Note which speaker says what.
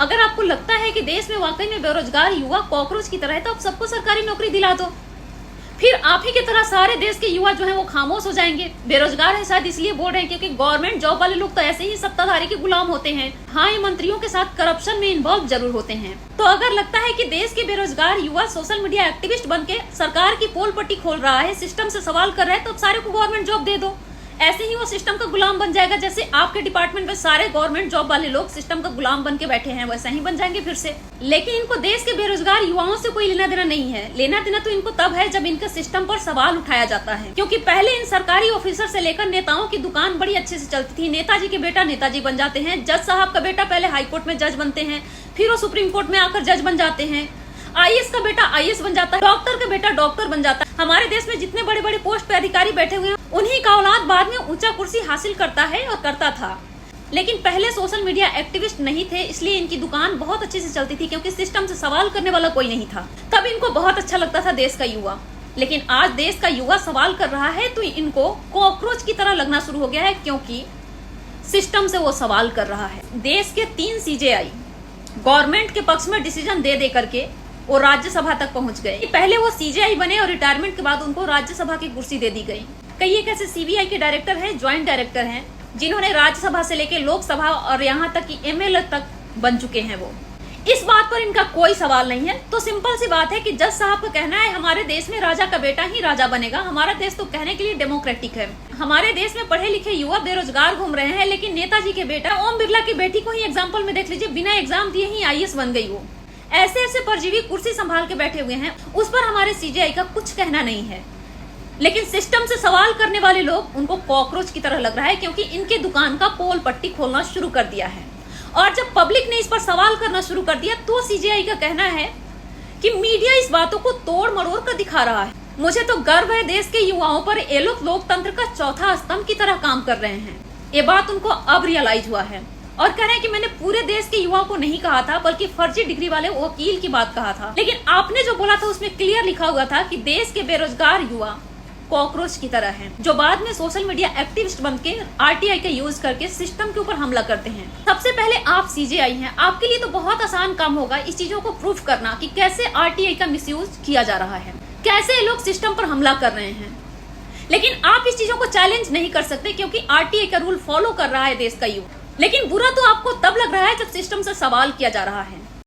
Speaker 1: अगर आपको लगता है कि देश में वाकई में बेरोजगार युवा कॉकरोच की तरह है तो आप सबको सरकारी नौकरी दिला दो, फिर आप ही की तरह सारे देश के युवा जो हैं वो खामोश हो जाएंगे। बेरोजगार है शायद इसलिए बोल रहे हैं क्योंकि गवर्नमेंट जॉब वाले लोग तो ऐसे ही सत्ताधारी के गुलाम होते हैं। हाँ, ये मंत्रियों के साथ करप्शन में इन्वॉल्व जरूर होते हैं। तो अगर लगता है कि देश के बेरोजगार युवा सोशल मीडिया एक्टिविस्ट बनके सरकार की पोल पट्टी खोल रहा है, सिस्टम से सवाल कर रहा है, तो सारे को गवर्नमेंट जॉब दे दो। ऐसे ही वो सिस्टम का गुलाम बन जाएगा। जैसे आपके डिपार्टमेंट में सारे गवर्नमेंट जॉब वाले लोग सिस्टम का गुलाम बन के बैठे हैं, वैसा ही बन जाएंगे फिर से। लेकिन इनको देश के बेरोजगार युवाओं से कोई लेना देना नहीं है। लेना देना तो इनको तब है जब इनके सिस्टम पर सवाल उठाया जाता है, क्योंकि पहले इन सरकारी ऑफिसर से लेकर नेताओं की दुकान बड़ी अच्छे से चलती थी। नेताजी के बेटा नेताजी बन जाते हैं, जज साहब का बेटा पहले हाईकोर्ट में जज बनते हैं, फिर वो सुप्रीम कोर्ट में आकर जज बन जाते हैं। आईएएस का बेटा आईएएस बन जाता है, डॉक्टर का बेटा डॉक्टर बन जाता है। हमारे देश में जितने बड़े बड़े पोस्ट पे अधिकारी बैठे हुए हैं, उन्हीं का औलाद बाद में ऊंचा कुर्सी हासिल करता है और करता था। लेकिन पहले सोशल मीडिया एक्टिविस्ट नहीं थे, इसलिए इनकी दुकान बहुत अच्छे से चलती थी, क्योंकि सिस्टम से सवाल करने वाला कोई नहीं था। तब इनको बहुत अच्छा लगता था देश का युवा। लेकिन आज देश का युवा सवाल कर रहा है तो इनको कॉकरोच की तरह लगना शुरू हो गया है, क्योंकि सिस्टम से वो सवाल कर रहा है। देश के 3 सीजेआई गवर्नमेंट के पक्ष में डिसीजन दे करके वो राज्यसभा तक पहुंच गए। पहले वो सीजेआई बने और रिटायरमेंट के बाद उनको राज्यसभा की कुर्सी दे दी गई। कई एक ऐसे सीबीआई के डायरेक्टर हैं, ज्वाइंट डायरेक्टर हैं, जिन्होंने राज्यसभा से लेकर लोकसभा और यहाँ तक कि एमएलए तक बन चुके हैं। वो इस बात पर इनका कोई सवाल नहीं है। तो सिंपल सी बात है कि जज साहब का कहना है हमारे देश में राजा का बेटा ही राजा बनेगा। हमारा देश तो कहने के लिए डेमोक्रेटिक है। हमारे देश में पढ़े लिखे युवा बेरोजगार घूम रहे हैं, लेकिन नेताजी के बेटा ओम बिरला की बेटी को ही एग्जाम्पल में देख लीजिए, बिना एग्जाम दिए ही आईएएस बन गई। वो ऐसे ऐसे परजीवी कुर्सी संभाल के बैठे हुए हैं, उस पर हमारे सीजेआई का कुछ कहना नहीं है। लेकिन सिस्टम से सवाल करने वाले लोग, उनको कॉकरोच की तरह लग रहा है, क्योंकि इनके दुकान का पोल पट्टी खोलना शुरू कर दिया है। और जब पब्लिक ने इस पर सवाल करना शुरू कर दिया तो सीजेआई का कहना है कि मीडिया इस बातों को तोड़ मरोड़ कर दिखा रहा है। मुझे तो गर्व है देश के युवाओं पर, ये लोग लोकतंत्र का चौथा स्तंभ की तरह काम कर रहे हैं। ये बात उनको अब रियलाइज हुआ है और कह रहे हैं कि मैंने पूरे देश के युवाओं को नहीं कहा था, बल्कि फर्जी डिग्री वाले वकील की बात कहा था। लेकिन आपने जो बोला था उसमें क्लियर लिखा हुआ था कि देश के बेरोजगार युवा कॉकरोच की तरह हैं, जो बाद में सोशल मीडिया एक्टिविस्ट बनके आरटीआई का यूज करके सिस्टम के ऊपर हमला करते हैं। सबसे पहले आप सीजेआई हैं, आपके लिए तो बहुत आसान काम होगा इस चीजों को प्रूफ करना कि कैसे आरटीआई का मिसयूज किया जा रहा है, कैसे ये लोग सिस्टम पर हमला कर रहे हैं। लेकिन आप इस चीजों को चैलेंज नहीं कर सकते, क्योंकि आरटीआई का रूल फॉलो कर रहा है देश का युवा। लेकिन बुरा तो आपको तब लग रहा है जब सिस्टम से सवाल किया जा रहा है।